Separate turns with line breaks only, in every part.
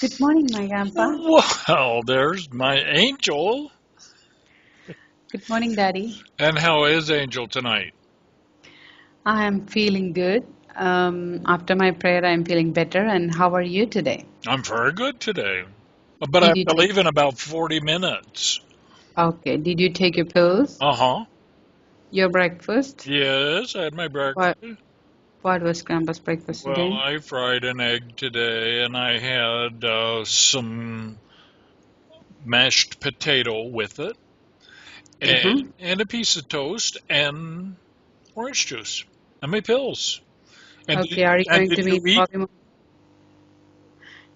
Good morning, my grandpa.
Well, there's my Angel.
Good morning, Daddy.
And how is Angel tonight?
I am feeling good. After my prayer, I am feeling better. And how are you today?
I'm very good today. But I
Did
have
you
to
take?
leave in about 40 minutes.
Okay. Did you take your pills?
Uh-huh.
Your breakfast?
Yes, I had my breakfast.
What? What was Grandpa's breakfast
Well,
today?
I fried an egg today, and I had some mashed potato with it,
Mm-hmm.
and a piece of toast, and orange juice, and my pills. And
Okay. Are you
and
going
did
to
you
meet
eat?
Bobby?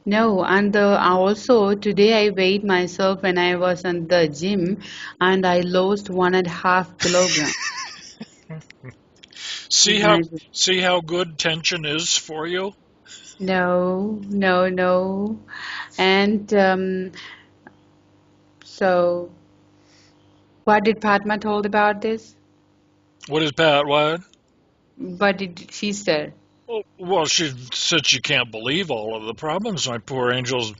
No. And also today I weighed myself when I was in the gym, and I lost 1.5 kilograms.
See how
Imagine.
see how good tension is for you?
No, no, no. And so. What did Padma told about this?
What is Pat? What?
What did she say?
Well, she said she can't believe all of the problems my poor Angel's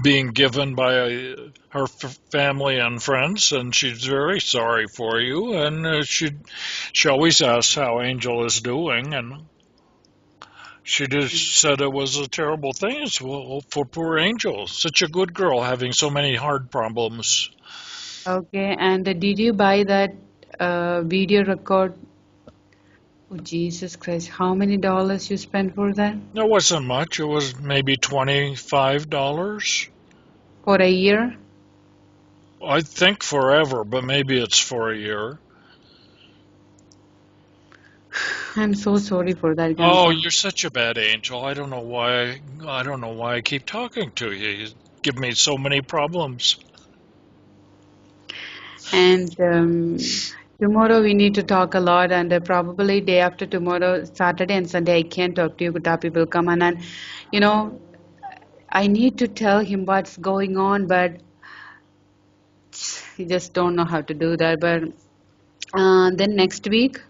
being given by her family and friends, and she's very sorry for you. And she always asks how Angel is doing, and she just said it was a terrible thing as well for poor Angel. Such a good girl having so many hard problems.
Okay, and did you buy that video record? Oh, Jesus Christ, how many dollars you spent for that?
It wasn't much. It was maybe $25.
For a year?
I think forever, but maybe it's for a year.
I'm so sorry for that,
Oh,
Grandpa.
you're such a bad angel. I don't know why I keep talking to you. You give me so many problems.
And tomorrow we need to talk a lot, and probably day after tomorrow, Saturday and Sunday, I can't talk to you. Kutapi will come and you know, I need to tell him what's going on, but he just don't know how to do that. But then next week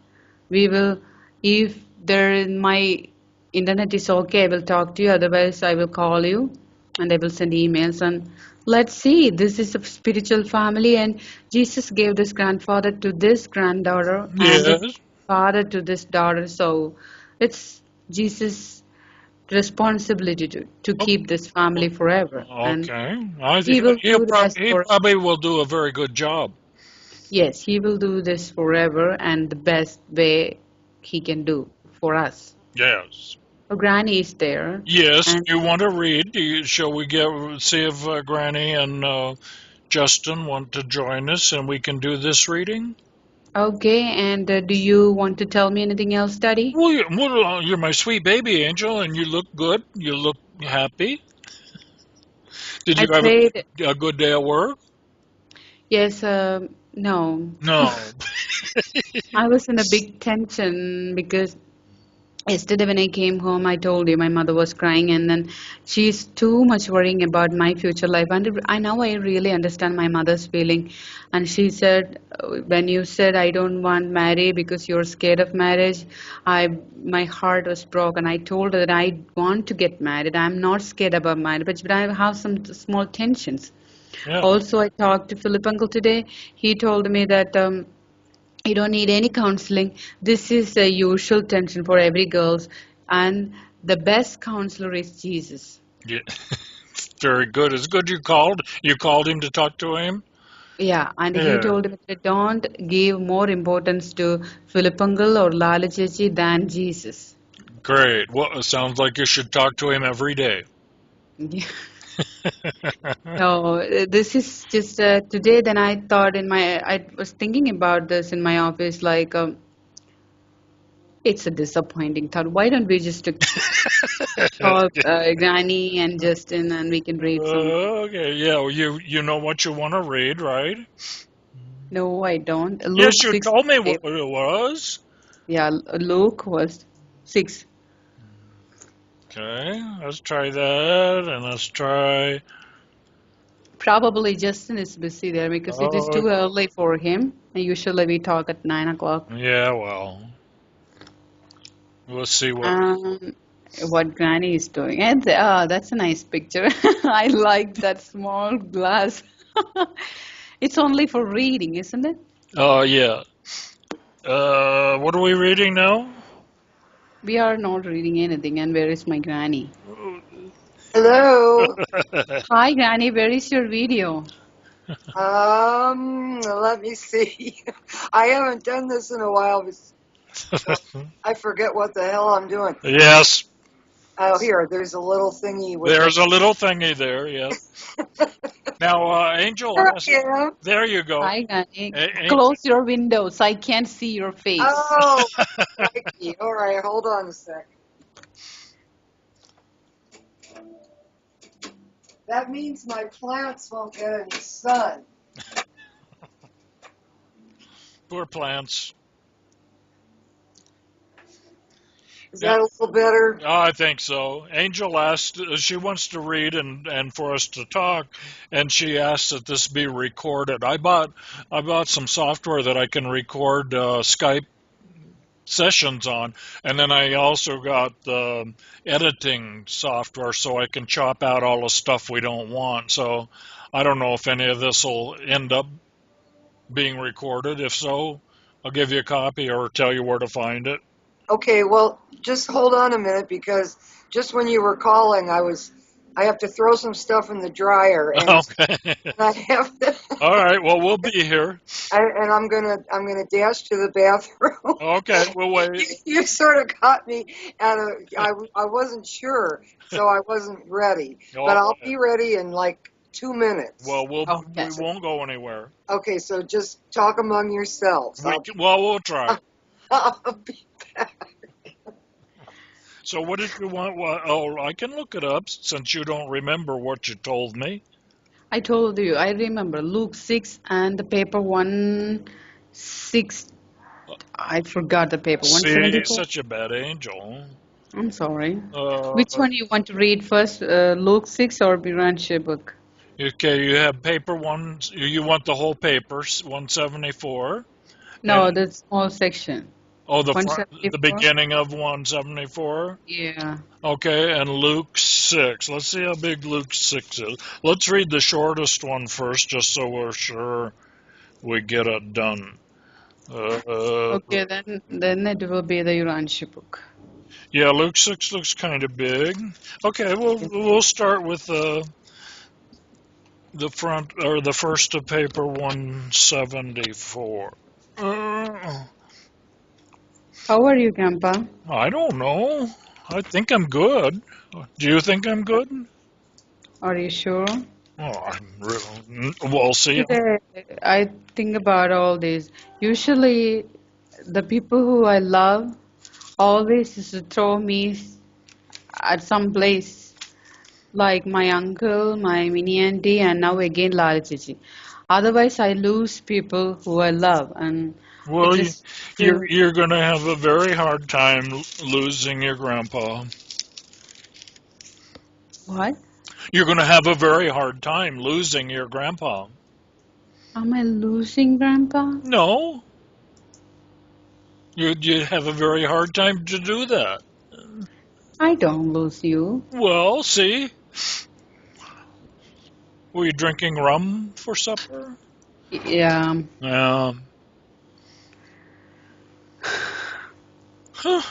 we will, if my internet is okay, I will talk to you. Otherwise, I will call you and I will send emails. And let's see. This is a spiritual family, and Jesus gave this grandfather to this granddaughter, and this
Yes.
father to this daughter. So it's Jesus' responsibility to
Oh,
keep this family forever, and
okay. I
he
think
will do the best
he
for.
probably will do a very good job.
Yes, he will do this forever and the best way he can do for us.
Yes.
So Granny is there,
Yes.
and
You want to read? Shall we get see if Granny and Justin want to join us and we can do this reading?
okay. And do you want to tell me anything else, Daddy?
You're my sweet baby angel, and you look good. You look happy. Did
I
you have
prayed.
a good day at work?
Yes, no.
No.
I was in a big tension because yesterday, when I came home, I told you my mother was crying, and then she's too much worrying about my future life. And I really understand my mother's feeling. And she said, when you said I don't want marry because you're scared of marriage, I my heart was broken. I told her that I want to get married. I'm not scared about marriage, but I have some small tensions.
Yeah.
Also, I talked to Philip Uncle today. He told me that. You don't need any counseling. This is a usual tension for every girls, and the best counselor is Jesus.
Yeah. Very good. It's good you called. You called him to talk to him.
Yeah, and he
Yeah.
told me that don't give more importance to Philippangal or Lala Chechi than Jesus.
Great. Well, it sounds like you should talk to him every day.
Yeah. No, this is just today. Then I thought I was thinking about this in my office, like it's a disappointing thought. Why don't we just call Granny and Justin and we can read some.
Okay. Yeah. Well, you know what you want to read, right?
No, I don't.
Yes,
Luke
you
6.
told me what it was.
Yeah, Luke was 6.
Okay. Let's try that, and let's try.
Probably Justin is busy there because it is
Oh,
too early for him. And usually we talk at 9 o'clock.
yeah. Well, we'll see what.
Um, what Granny is doing. And that's a nice picture. I like that small glass. It's only for reading, isn't it?
Yeah. What are we reading now?
We are not reading anything. And where is my Granny?
Hello.
Hi, Granny. Where is your video?
Let me see. I haven't done this in a while. I forget what the hell I'm doing.
Yes,
Oh, here, there's a little thingy with
there's a little thingy there. Yeah. Now, Angel
Here
has.
I am.
There you go.
Hi, Granny.
A-
Close your windows. I can't see your face.
Oh, crikey. All right, hold on a sec. That means my plants won't get any sun.
Poor plants.
Is
Yeah.
that a little better?
Oh, I think so. Angel asked, she wants to read and for us to talk, and she asked that this be recorded. I bought some software that I can record Skype sessions on, and then I also got the editing software so I can chop out all the stuff we don't want. So I don't know if any of this will end up being recorded. If so, I'll give you a copy or tell you where to find it.
Okay, well, just hold on a minute because just when you were calling, I have to throw some stuff in the dryer and
Okay.
I have to,
All right. Well, we'll be here.
and I'm gonna dash to the bathroom.
Okay. We'll wait.
You sort of caught me I wasn't sure, so I wasn't ready. But
All
I'll
right.
be ready in like 2 minutes.
Well, we
Okay.
won't go anywhere.
Okay, so just talk among yourselves.
We'll try.
I'll be back.
So, what did you want? Oh, I can look it up since you don't remember what you told me.
I told you. I remember Luke 6 and the paper 1/6. I forgot the paper.
See,
174.
such a bad angel.
I'm sorry.
Uh,
Which one you want to read first? Luke 6 or Biranche book?
okay, you have paper one. You want the whole paper, 174,
No,
and
the small section.
oh, the
174.
beginning of 174.
Yeah.
Okay, and Luke 6. Let's see how big Luke 6 is. Let's read the shortest one first, just so we're sure we get it done.
Okay, then it will be the Urantia book.
Yeah, Luke 6 looks kind of big. Okay, we'll start with the front or the first of paper 174.
How are you, Grandpa?
I don't know. I think I'm good. Do you think I'm good?
Are you sure?
Oh, I'm really. We'll see.
Today, I think about all this. Usually, the people who I love always used to throw me at some place, like my uncle, my mini auntie, and now again Lala Chichi. Otherwise, I lose people who I love, and it
Well,
just
you're going to have a very hard time losing your grandpa.
what?
You're going to have a very hard time losing your grandpa.
Am I losing Grandpa?
No, you have a very hard time to do that.
I don't lose you.
Well, see, were you drinking rum for supper?
Yeah.
Um, huh.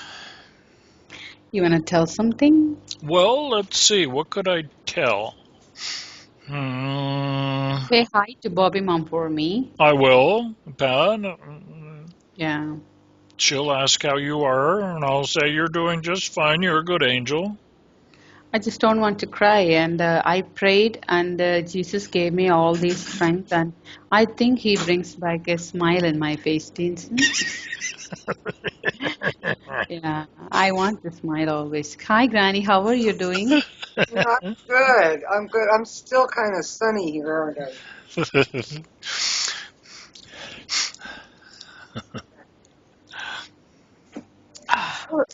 You wanna tell something?
Well, let's see. What could I tell? Hmm,
Say hi to Bobby Mom for me.
I will, Pat.
Yeah.
She'll ask how you are, and I'll say you're doing just fine. You're a good angel.
I just don't want to cry, and I prayed, and Jesus gave me all this strength, and I think He brings back a smile in my face, Tinson. Yeah, I want to smile always. Hi, Granny, how are you doing?
Yeah, I'm good. I'm good. I'm still kind of sunny here, aren't I?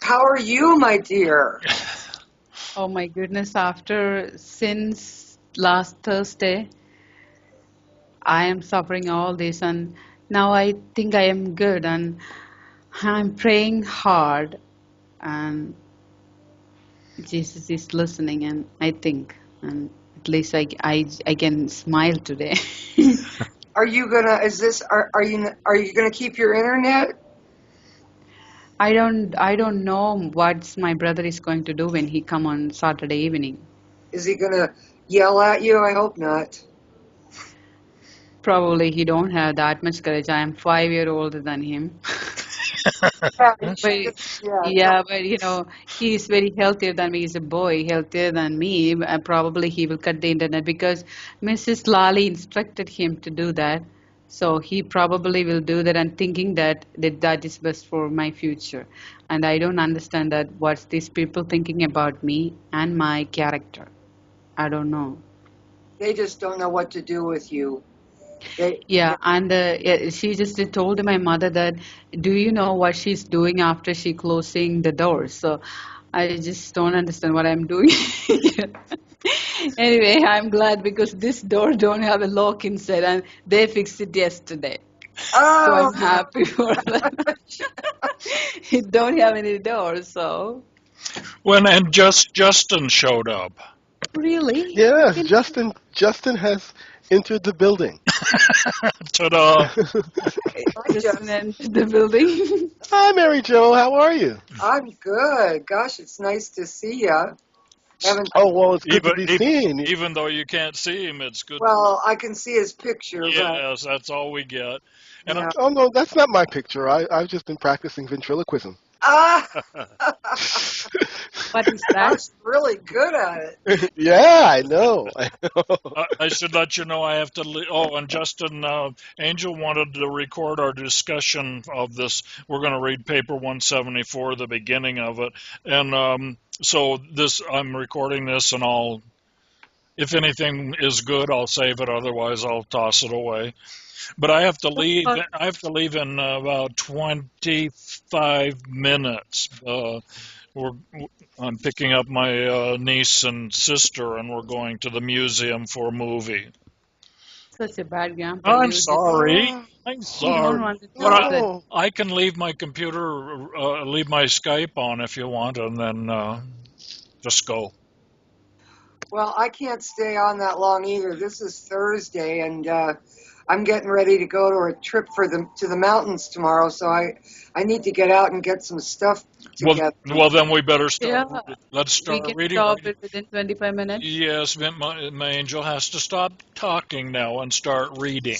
How are you, my dear?
Oh my goodness, since last Thursday, I am suffering all this, and now I think I am good, and I'm praying hard, and Jesus is listening, and I think, and at least I can smile today.
Are you gonna? Is this? Are you gonna keep your internet?
I don't know what my brother is going to do when he come on Saturday evening.
Is he gonna yell at you? I hope not.
Probably he don't have that much courage. I am 5 year older than him.
Yeah, you
But
should yeah,
yeah, but he's very healthier than me. He's a boy, healthier than me. Probably he will cut the internet because Mrs. Lally instructed him to do that. So he probably will do that and thinking that is best for my future. And I don't understand that what's these people thinking about me and my character. I don't know.
they just don't know what to do with you. They,
Yeah, and yeah, she just told my mother that, do you know what she's doing after she closing the door? So I just don't understand what I'm doing. Anyway, I'm glad because this door don't have a lock inside and they fixed it yesterday. So
oh,
I'm happy for that. It don't have any doors, so
And just Justin showed up.
really, you
Yes,
can
Justin has entered the building.
Ta-da!
hi,
just
Justin.
enter the building.
Hi, Mary Jo. How are you?
I'm good. Gosh, it's nice to see you. Haven't.
Oh, well, it's good to
Even,
be
even
seen.
even though you can't see him, it's good.
Well, I can see his picture, but
Yes, that's all we get. And
yeah.
Oh, no, that's not my picture. I've just been practicing ventriloquism.
Ah,
What is that?
Josh's really good at it.
Yeah, I know.
I should let you know I have to. Oh, and Justin, Angel wanted to record our discussion of this. We're going to read paper 174, the beginning of it, and so this I'm recording this, and if anything is good, I'll save it. Otherwise, I'll toss it away. But I have to leave. I have to leave in about 25 minutes. We're I'm picking up my niece and sister, and we're going to the museum for a movie.
Such a bad grandpa.
I'm
You just
sorry.
Oh,
I'm
you don't
sorry.
want to
But
talk that.
no.
I can leave my computer, leave my Skype on if you want, and then just go.
Well, I can't stay on that long either. This is Thursday, and I'm getting ready to go to a trip to the mountains tomorrow. So I need to get out and get some stuff
Well,
together.
well, then we better
Yeah,
start. Let's
we
start
can
reading.
stop it within 25 minutes.
Yes, my angel has to stop talking now and start reading.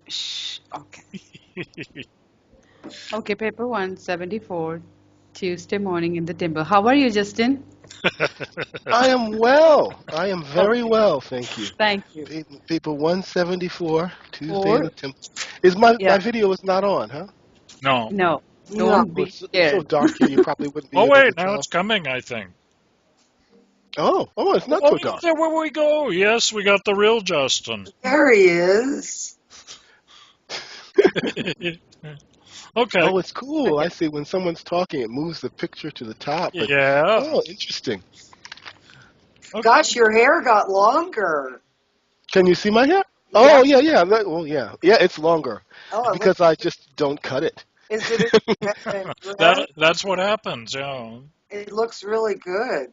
Shh. Okay. Okay, paper 174, Tuesday morning in the temple. How are you, Justin?
I am well. I am very
Okay,
well, thank you.
thank you.
People 174, Tuesday in the
Four?
temple. Is my
Yeah.
video is not on, huh?
No.
No,
No,
don't
Oh,
be
it's so
scared.
dark here, you probably wouldn't be
Oh
able to
wait, now
tell.
it's coming. I think.
Oh, it's not
Oh,
so dark.
there where we go. Yes, we got the real Justin.
there he is.
Okay.
Oh, it's cool.
Okay.
I see. When someone's talking, it moves the picture to the top. But
Yeah.
oh, interesting.
Okay.
Gosh, your hair got longer.
Can you see my hair?
Yeah.
Oh, yeah. Well, yeah. It's longer
Oh, it
because I just don't cut it.
is it in red?
That's what happens. Yeah.
It looks really good.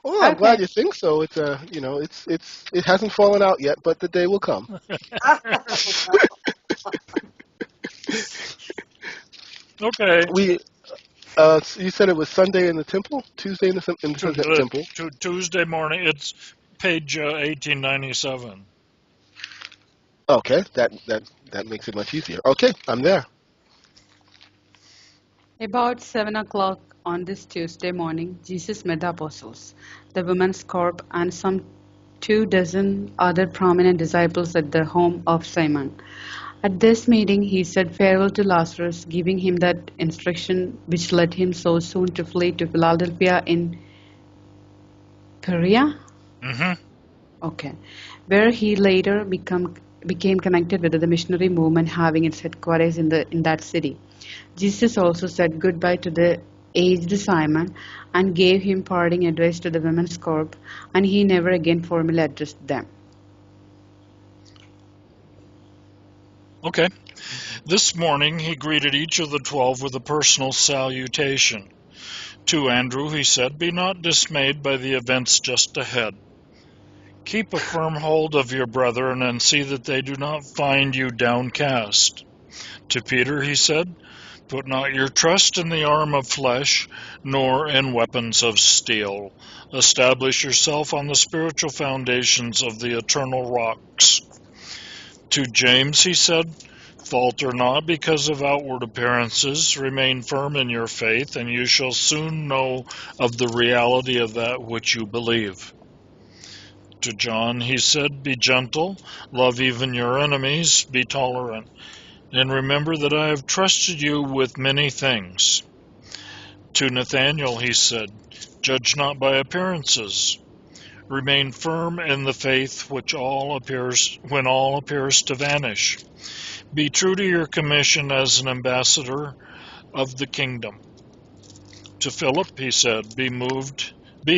Oh, I'm
Okay.
glad you think so. It's it hasn't fallen out yet, but the day will come.
Okay.
We you said it was Sunday in the temple, Tuesday in the temple.
Tuesday morning. It's page 1897.
Okay, that makes it much easier. Okay, I'm there.
About 7 o'clock on this Tuesday morning, Jesus met the apostles, the women's corp, and some 24 other prominent disciples at the home of Simon. At this meeting, he said farewell to Lazarus, giving him that instruction which led him so soon to flee to Philadelphia in Perea.
Mm-hmm.
Okay, where he later became connected with the missionary movement, having its headquarters in that city. Jesus also said goodbye to the aged Simon and gave him parting advice to the women's corp, and he never again formally addressed them.
Okay. This morning he greeted each of the 12 with a personal salutation. To Andrew he said, "Be not dismayed by the events just ahead. Keep a firm hold of your brethren and see that they do not find you downcast." To Peter he said, "Put not your trust in the arm of flesh, nor in weapons of steel. Establish yourself on the spiritual foundations of the eternal rocks." To James he said, "Falter not because of outward appearances. Remain firm in your faith, and you shall soon know of the reality of that which you believe." To John he said, "Be gentle, love even your enemies, be tolerant, and remember that I have trusted you with many things." To Nathanael he said, "Judge not by appearances. Remain firm in the faith when all appears to vanish. Be true to your commission as an ambassador of the kingdom." To Philip he said, Be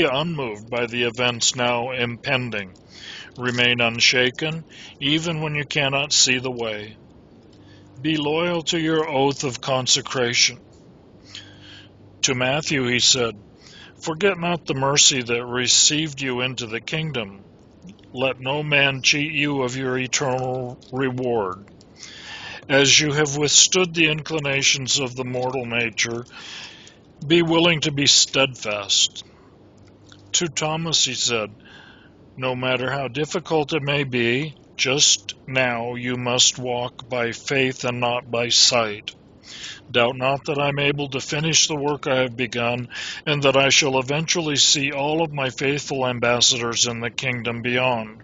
unmoved by the events now impending. Remain unshaken, even when you cannot see the way. Be loyal to your oath of consecration. To Matthew he said, "Forget not the mercy that received you into the kingdom. Let no man cheat you of your eternal reward. As you have withstood the inclinations of the mortal nature, be willing to be steadfast." To Thomas he said, "No matter how difficult it may be, just now you must walk by faith and not by sight. Doubt not that I am able to finish the work I have begun, and that I shall eventually see all of my faithful ambassadors in the kingdom beyond."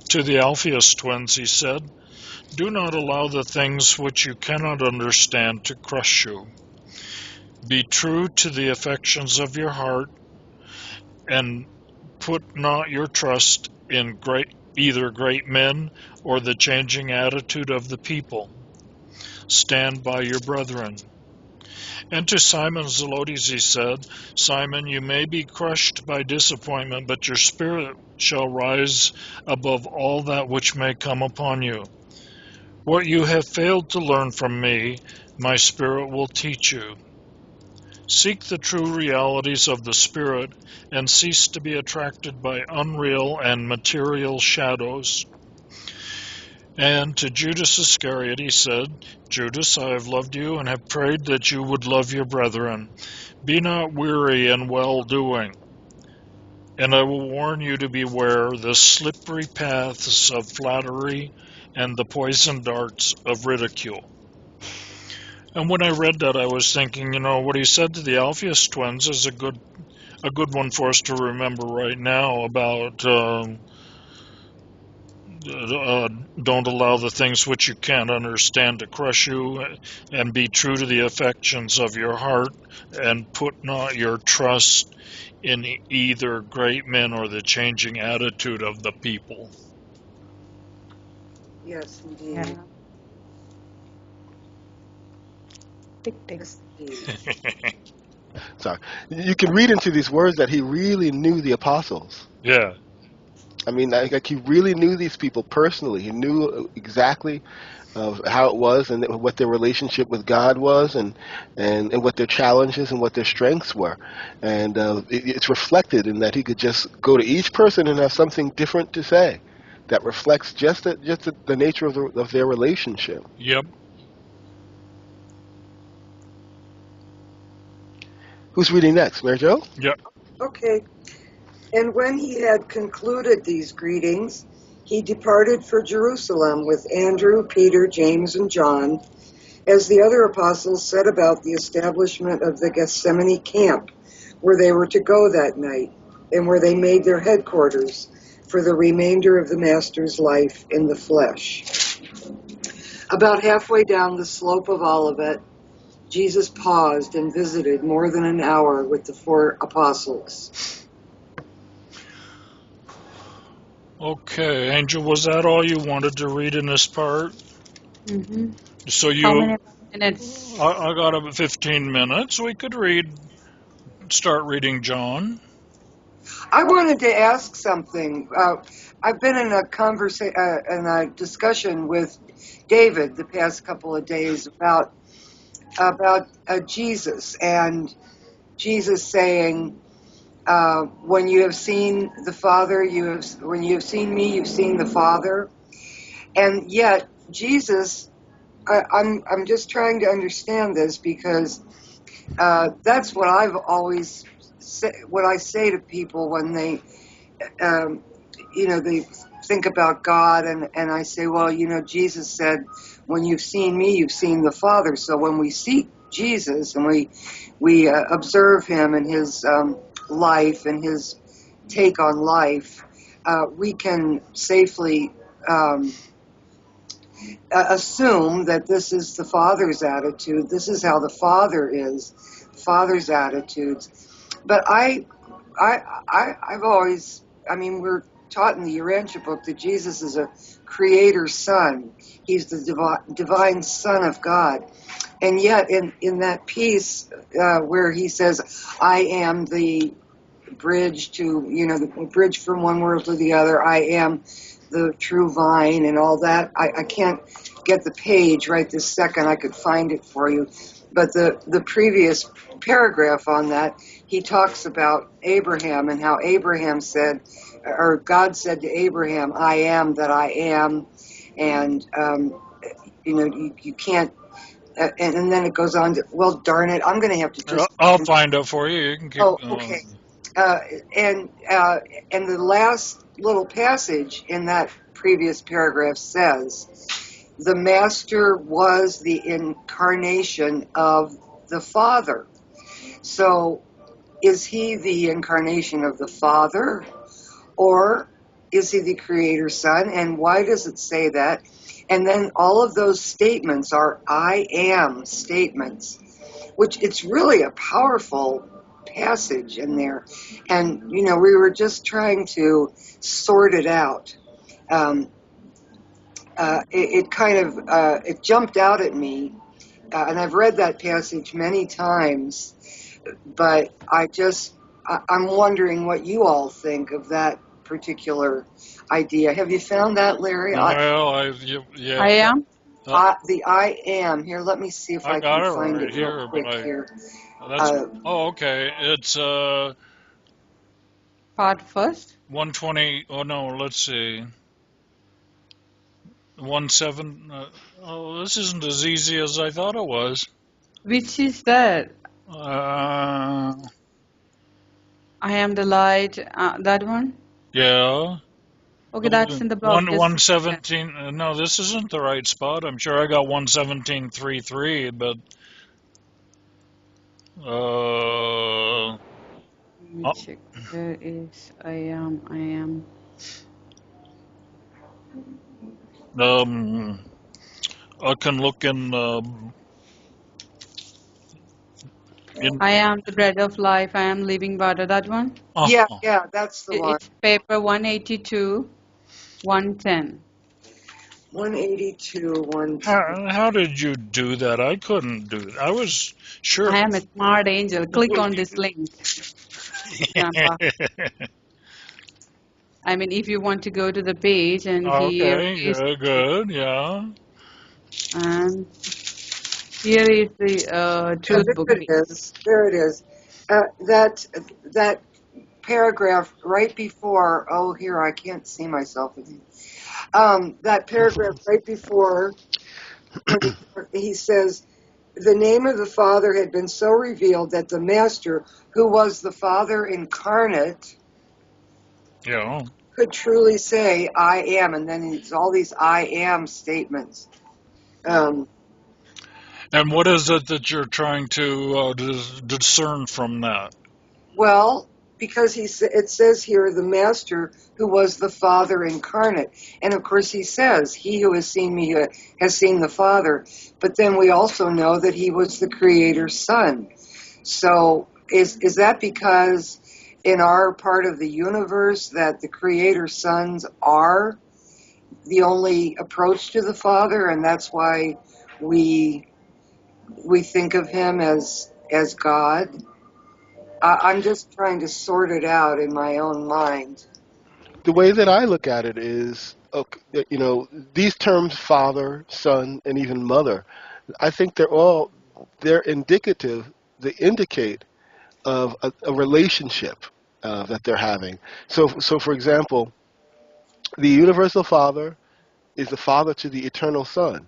To the Alphaeus twins he said, "Do not allow the things which you cannot understand to crush you. Be true to the affections of your heart, and put not your trust in either great men or the changing attitude of the people. Stand by your brethren." And to Simon Zelotes he said, "Simon, you may be crushed by disappointment, but your spirit shall rise above all that which may come upon you. What you have failed to learn from me, my Spirit will teach you. Seek the true realities of the Spirit and cease to be attracted by unreal and material shadows." And to Judas Iscariot he said, "Judas, I have loved you and have prayed that you would love your brethren. Be not weary in well-doing. And I will warn you to beware the slippery paths of flattery and the poisoned darts of ridicule." And when I read that, I was thinking, what he said to the Alphaeus twins is a good one for us to remember right now about don't allow the things which you can't understand to crush you, and be true to the affections of your heart, and put not your trust in either great men or the changing attitude of the people.
Yes, indeed.
Yeah. Tick, tick.
Yes, indeed.
Sorry. You can read into these words that he really knew the apostles.
Yeah.
I mean, like he really knew these people personally. He knew exactly how it was and what their relationship with God was, and what their challenges and what their strengths were. And it's reflected in that he could just go to each person and have something different to say that reflects just the nature of their relationship.
Yep.
Who's reading next, Mary Jo?
Yep.
Okay. And when he had concluded these greetings, he departed for Jerusalem with Andrew, Peter, James, and John, as the other apostles set about the establishment of the Gethsemane camp, where they were to go that night, and where they made their headquarters for the remainder of the Master's life in the flesh. About halfway down the slope of Olivet, Jesus paused and visited more than an hour with the 4 apostles.
Okay, Angel, was that all you wanted to read in this part?
Mm-hmm.
So
How many minutes?
I got about 15 minutes. We could start reading John.
I wanted to ask something. I've been in a discussion with David the past couple of days about Jesus, and Jesus saying, when you have seen the Father, when you have seen me, you've seen the Father. And yet, Jesus, I'm just trying to understand this, because that's what I've always what I say to people when they, they think about God, and I say, well, Jesus said, when you've seen me, you've seen the Father. So when we see Jesus and we observe him and his life and his take on life, we can safely assume that this is the Father's attitude. This is how the Father is, Father's attitudes. But I've always, we're taught in the Urantia book that Jesus is a creator son. He's the divine son of God. And yet in that piece where he says, I am the bridge to, the bridge from one world to the other, I am the true vine and all that. I can't get the page right this second. I could find it for you. But the previous paragraph on that, he talks about Abraham and how Abraham said, or God said to Abraham, I am that I am. And, you can't, and then it goes on to, well, darn it, I'm going to have to just...
I'll find it for you. You can keep
Oh,
going.
okay. And the last little passage in that previous paragraph says, the Master was the incarnation of the Father. So is he the incarnation of the Father, or is he the Creator Son? And why does it say that? And then all of those statements are I am statements, which it's really a powerful passage in there. And, we were just trying to sort it out. It jumped out at me, and I've read that passage many times, but I'm wondering what you all think of that particular idea. Have you found that, Larry?
Well, yeah.
I am.
The I am. Here, let me see if I
got
can
it
find
right
it real
here,
quick
but
here.
that's okay. It's
Part first.
120. Oh no, let's see. 17. This isn't as easy as I thought it was.
Which is that?
Uh,
I am the light. That one?
yeah.
Okay, that's in the blog. Just
117. No, this isn't the right spot. I'm sure I got 117.33, but
let me check. Where is I am.
I can look in
I am the bread of life. I am living water. That one?
Yeah, that's the one.
It's paper 182, 110.
182, 110.
How did you do that? I couldn't do it. I was sure.
I am a smart angel. Click on this link, Grandpa. If you want to go to the page and here
Okay,
is
good, yeah.
and here is the truth book.
There it is. That paragraph right before. Oh, here I can't see myself. That paragraph right before, he says, the name of the Father had been so revealed that the Master, who was the Father incarnate,
Yeah.
could truly say, I am. And then it's all these I am statements.
And what is it that you're trying to discern from that?
Well, because it says here, the Master who was the Father incarnate. And of course he says, he who has seen me has seen the Father. But then we also know that he was the Creator's Son. So is that because in our part of the universe that the Creator's sons are the only approach to the Father, and that's why we think of him as God? I'm just trying to sort it out in my own mind.
The way that I look at it is, these terms, father, son, and even mother, I think they're indicative. They indicate of a relationship that they're having. So for example, the universal Father is the Father to the eternal Son,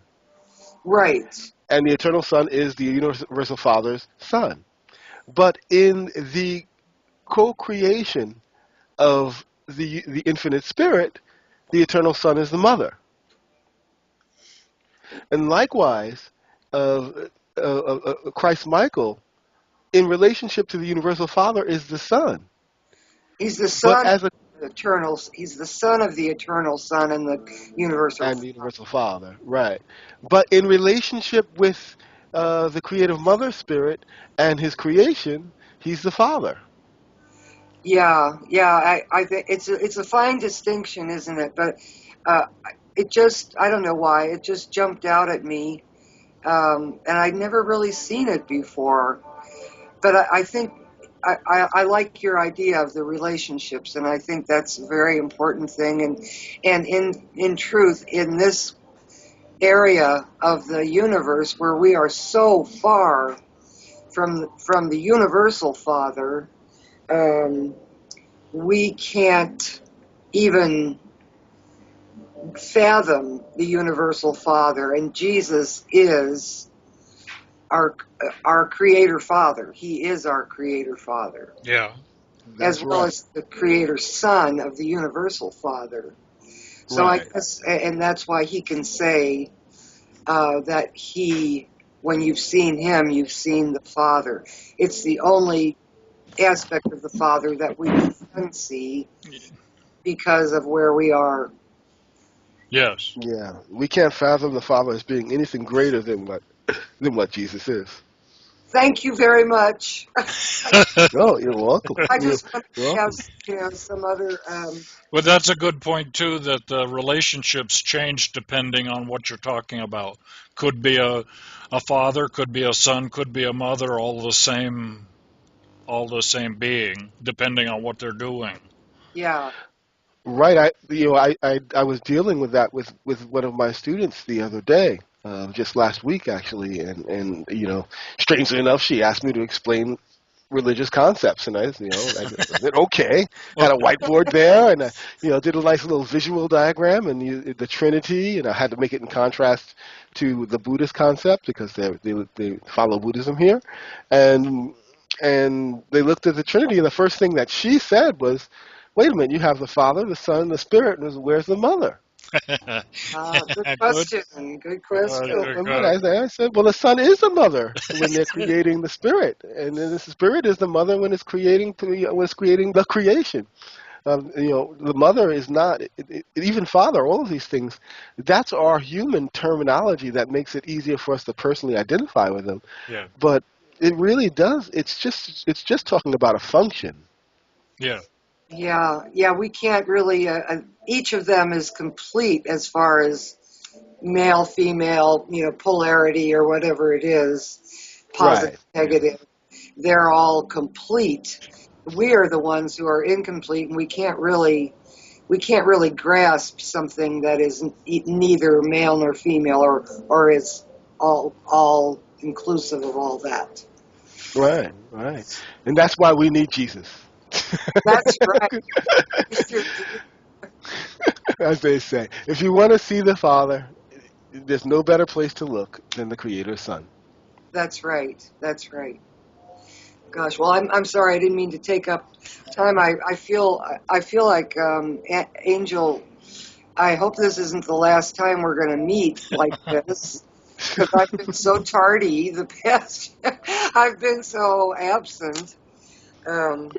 Right.
and the eternal Son is the universal Father's Son. But in the co-creation of the infinite Spirit, the eternal Son is the Mother. And likewise, Christ Michael, in relationship to the universal Father, is the Son.
He's the
But
son
as a
of the eternal. He's the son of the eternal Son and the universal.
and the universal Father, right? But in relationship with the creative Mother Spirit and His creation, He's the Father.
Yeah, yeah. I think it's a fine distinction, isn't it? But uh, it just, I don't know why, it just jumped out at me, and I'd never really seen it before. But I think I like your idea of the relationships, and I think that's a very important thing. And in truth, in this area of the universe where we are so far from the universal Father, um, we can't even fathom the universal Father, and Jesus is our creator Father. He is our creator Father,
Yeah.
as
That's
well
right.
as the creator Son of the universal Father. So I
Right.
guess, and that's why he can say that when you've seen him, you've seen the Father. It's the only aspect of the Father that we can see because of where we are.
Yes.
Yeah. We can't fathom the Father as being anything greater than what Jesus is.
Thank you very much.
Oh, you're welcome.
I
You're
just want to have,
welcome.
some other.
Well, that's a good point too. That the relationships change depending on what you're talking about. Could be a father, could be a son, could be a mother, all the same being, depending on what they're doing.
Yeah.
Right. I was dealing with that with one of my students the other day, just last week actually, and strangely enough, she asked me to explain religious concepts, and I said okay. Had a whiteboard there, and did a nice little visual diagram, and the Trinity, and I had to make it in contrast to the Buddhist concept because they follow Buddhism here, and they looked at the Trinity, and the first thing that she said was, "Wait a minute, you have the Father, the Son, the Spirit, and where's the Mother?"
Good
Good.
question. Good question.
And what
Good.
I said, well, the Son is the mother when they're creating the Spirit, and then the Spirit is the mother when it's creating the creation. The mother is not even Father. All of these things, that's our human terminology that makes it easier for us to personally identify with them.
Yeah.
But it really does. It's just talking about a function.
Yeah.
Yeah. We can't really. Each of them is complete as far as male, female, polarity or whatever it is, positive,
Right.
negative. They're all complete. We are the ones who are incomplete, and we can't really grasp something that is neither male nor female, or is all inclusive of all that.
Right. Right. And that's why we need Jesus.
That's right. Mr.
As they say, if you want to see the Father, there's no better place to look than the Creator's Son.
That's right. That's right. Gosh, well, I'm sorry. I didn't mean to take up time. I feel like Angel. I hope this isn't the last time we're going to meet like this, because I've been so tardy the past. I've been so absent, and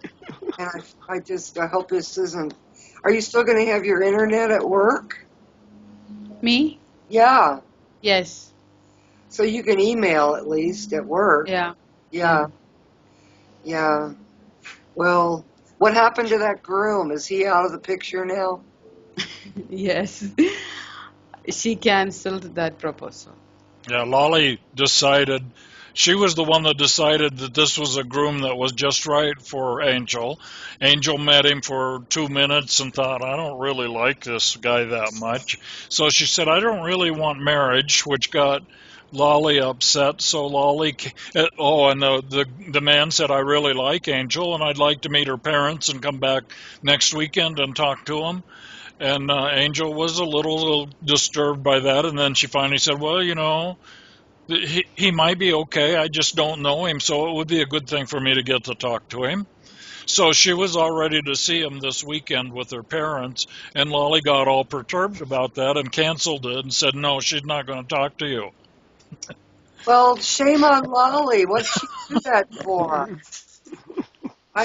I hope this isn't. Are you still going to have your internet at work?
Me?
Yeah,
Yes.
so you can email at least at work.
Yeah.
Yeah, yeah. Well, what happened to that groom? Is he out of the picture now?
Yes. She canceled that proposal.
Yeah. Lolly decided. She was the one that decided that this was a groom that was just right for Angel. Angel met him for 2 minutes and thought, I don't really like this guy that much. So she said, I don't really want marriage, which got Lolly upset. So and the man said, I really like Angel, and I'd like to meet her parents and come back next weekend and talk to them. And Angel was a little disturbed by that, and then she finally said, well, he might be okay. I just don't know him, so it would be a good thing for me to get to talk to him. So she was all ready to see him this weekend with her parents, and Lolly got all perturbed about that and canceled it and said, no, she's not going to talk to you.
Well, shame on Lolly. What'd she do that for?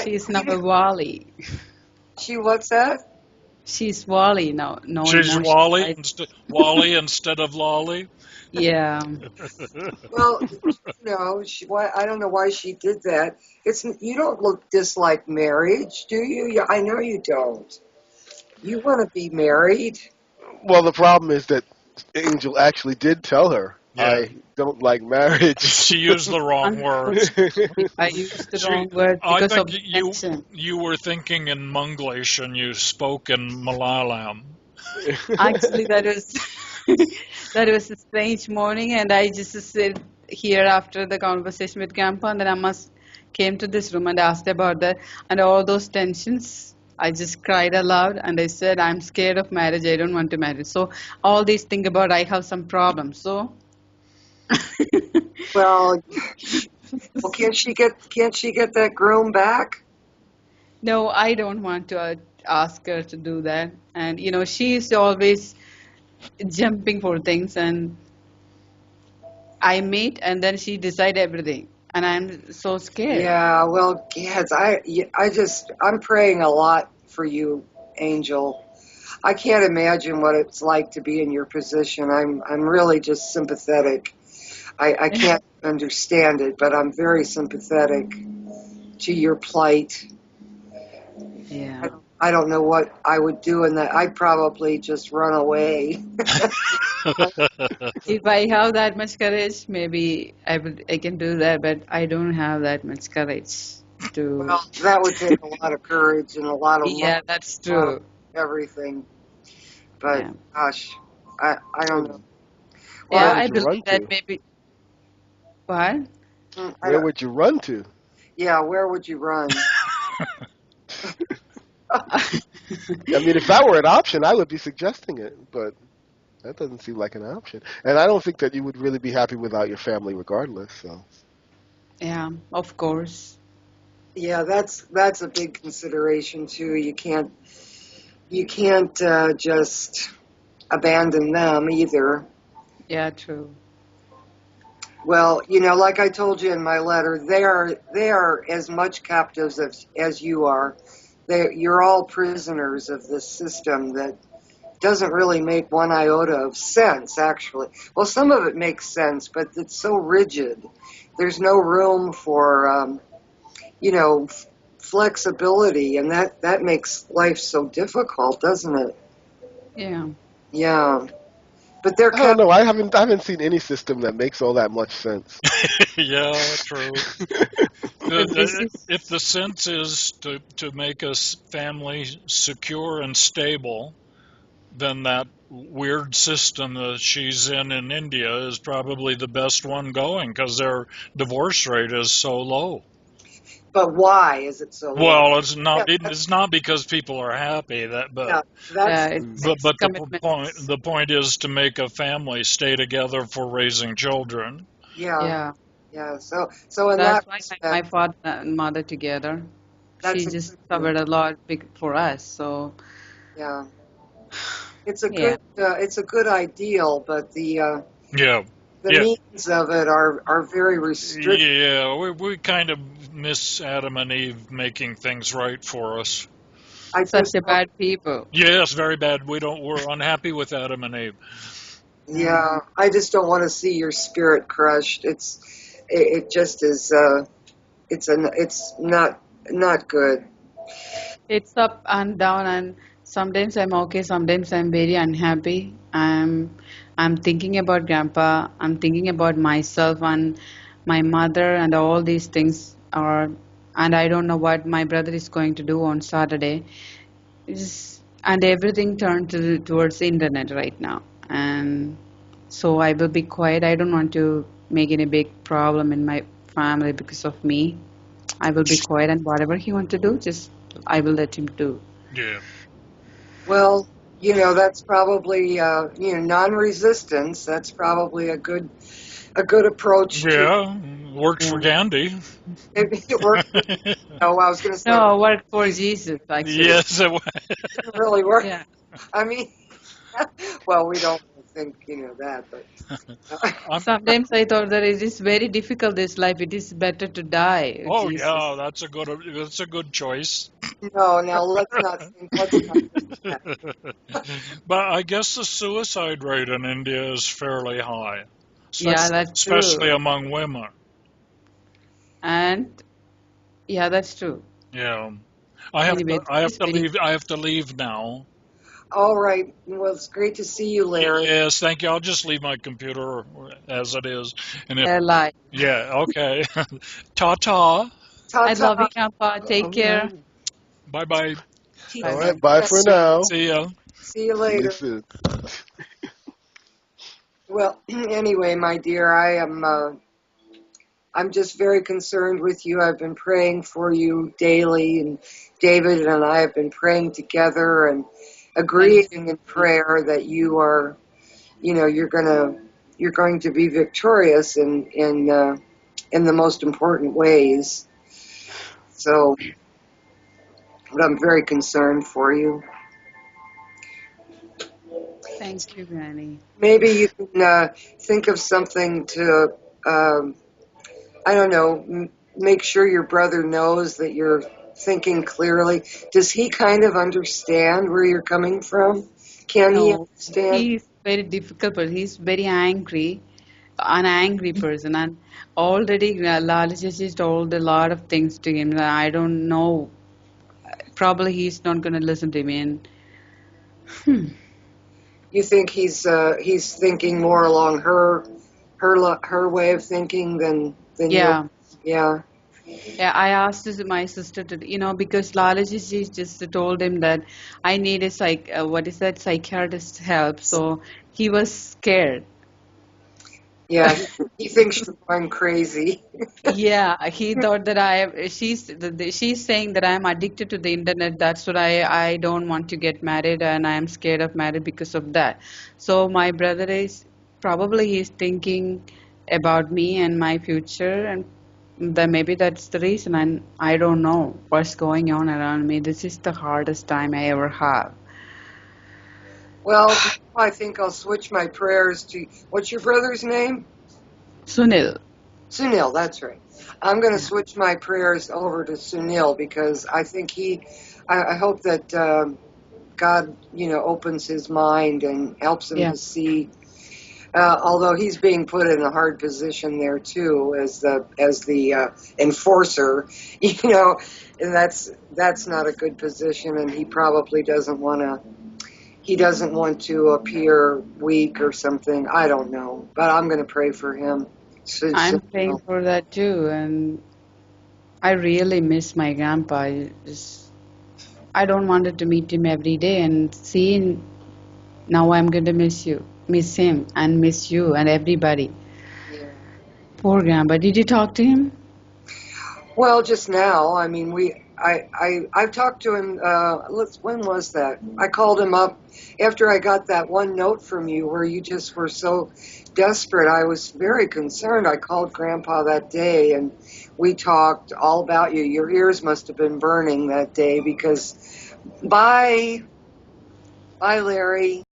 She's now a Wally.
What's that?
She's Wally now. No
She's
emotion,
Wally,
right?
Wally instead of Lolly.
Yeah.
Well, I don't know why she did that. You don't dislike marriage, do you? Yeah, I know you don't. You want to be married.
Well, the problem is that Angel actually did tell her,
Yeah.
I don't like marriage.
She used the wrong words.
I used the wrong word
I
because of
think
the tension.
you were thinking in Monglish and you spoke in Malayalam.
Actually, that was that was a strange morning, and I just sit here after the conversation with Grandpa, and then Amma came to this room and asked about that, and all those tensions. I just cried aloud, and I said, "I'm scared of marriage. I don't want to marry." So all these things about I have some problems. So
Well, can't she get that groom back?
no, I don't want to ask her to do that. And she's always jumping for things, and I meet, and then she decide everything, and I'm so scared.
Yeah, well, yes, I'm praying a lot for you, Angel. I can't imagine what it's like to be in your position. I'm really just sympathetic. I can't understand it, but I'm very sympathetic to your plight.
Yeah.
I don't know what I would do in that. I'd probably just run away.
If I have that much courage, maybe I can do that, but I don't have that much courage to.
Well, that would take a lot of courage and a lot of
Yeah,
love,
that's
a lot of
true.
everything. But
Yeah.
gosh, I don't know.
Yeah,
Well,
Where
I
would you run
believe that
to?
maybe. What?
Where would you run to?
Yeah, where would you run?
I mean, if that were an option, I would be suggesting it, but that doesn't seem like an option. And I don't think that you would really be happy without your family regardless, so.
Yeah, of course.
Yeah, that's a big consideration too. You can't just abandon them either.
Yeah, true.
Well, like I told you in my letter, they are as much captives as you are. You're all prisoners of this system that doesn't really make one iota of sense, actually. Well, some of it makes sense, but it's so rigid. There's no room for, flexibility, and that makes life so difficult, doesn't it?
Yeah.
Yeah. But they're
I don't know. I haven't seen any system that makes all that much sense.
Yeah, true.
But this is.
If the sense is to make a family secure and stable, then that weird system that she's in India is probably the best one going because their divorce rate is so low.
But why is it so low?
Well, it's not.
Yeah,
It's not because people are happy.
yeah,
Yeah,
that's
But
commitments.
the point is to make a family stay together for raising children.
yeah.
Yeah.
So in
That's
that
why
respect,
my father and mother together.
that's
She
a
just
good
covered a lot for us. So
yeah.
yeah.
It's a good ideal, but the
Yeah, yeah,
means of it are very restricted.
yeah. We kind of miss Adam and Eve making things right for us.
I
Such
just
a bad people.
Yes, very bad. We're unhappy with Adam and Eve.
yeah, I just don't want to see your spirit crushed. It just is it's not good.
It's up and down, and sometimes I'm okay, sometimes I'm very unhappy. I'm thinking about Grandpa, I'm thinking about myself and my mother, and all these things are, and I don't know what my brother is going to do on Saturday. And everything turned towards the internet right now, and So I will be quiet. I don't want to make any big problem in my family because of me. I will be quiet, and whatever he want to do, just I will let him do.
Yeah.
Well, that's probably non-resistance. That's probably a good approach to.
Yeah, worked for
Yeah.
Gandhi.
It worked. No, I was going to say it
No, work for Jesus, actually.
Yes, it was.
didn't really work.
Yeah.
I mean, well, we don't think that, but
I'm,
Sometimes I thought that it is very difficult this life. It is better to die,
oh
Jesus.
yeah, that's a good choice.
no. Now let's not think that.
But I guess the suicide rate in India is fairly high,
Yeah,
especially
that's
especially
true.
among women.
And yeah, that's true.
Yeah. I have
Anyway,
to
this
I have
is
to
very
leave I have to leave now.
All right. Well, it's great to see you, Larry.
Yes, thank you. I'll just leave my computer as it is. And if
life.
yeah, okay. Ta ta.
Ta
I love you,
ta.
Grandpa. Take
All
care.
right.
Bye bye.
Bye
All
bye.
right. Bye for now.
See ya.
See you
See you
later.
soon.
Well, anyway, my dear, I'm just very concerned with you. I've been praying for you daily, and David and I have been praying together and
Thank
agreeing in
you.
prayer that you're going to be victorious in the most important ways. So, but I'm very concerned for you.
Thank you, Granny.
Maybe you can think of something to, I don't know, make sure your brother knows that you're thinking clearly. Does he kind of understand where you're coming from? Can he
No,
understand?
he's very difficult person. He's very angry, an angry person, and already Lala just told a lot of things to him that I don't know. Probably he's not going to listen to me. And
You think he's thinking more along her way of thinking than yours?
yeah,
Yeah.
yeah. I asked my sister to, because Lala just told him that I need a what is that, psychiatrist help. So he was scared.
Yeah, he thinks you're going crazy.
Yeah, he thought that she's saying that I'm addicted to the internet. That's what I don't want to get married and I am scared of marriage because of that. So my brother is probably he's thinking about me and my future and that maybe that's the reason and I don't know what's going on around me. This is the hardest time I ever have.
Well, I think I'll switch my prayers to, what's your brother's name?
Sunil.
Sunil, that's right. I'm going to
Yeah.
switch my prayers over to Sunil because I think I hope that God, opens his mind and helps him
Yeah.
to see. Although he's being put in a hard position there too, as the enforcer, and that's not a good position, and he probably doesn't want to. He doesn't want to appear weak or something. I don't know, but I'm going to pray for him.
I'm praying for that too and I really miss my grandpa. I don't wanted to meet him every day and see now I'm going to miss him and miss you and everybody.
Yeah.
Poor grandpa. Did you talk to him?
Well, just now. I mean, I've talked to him. When was that? I called him up after I got that one note from you where you just were so desperate. I was very concerned. I called Grandpa that day and we talked all about you. Your ears must have been burning that day because. Bye, Larry.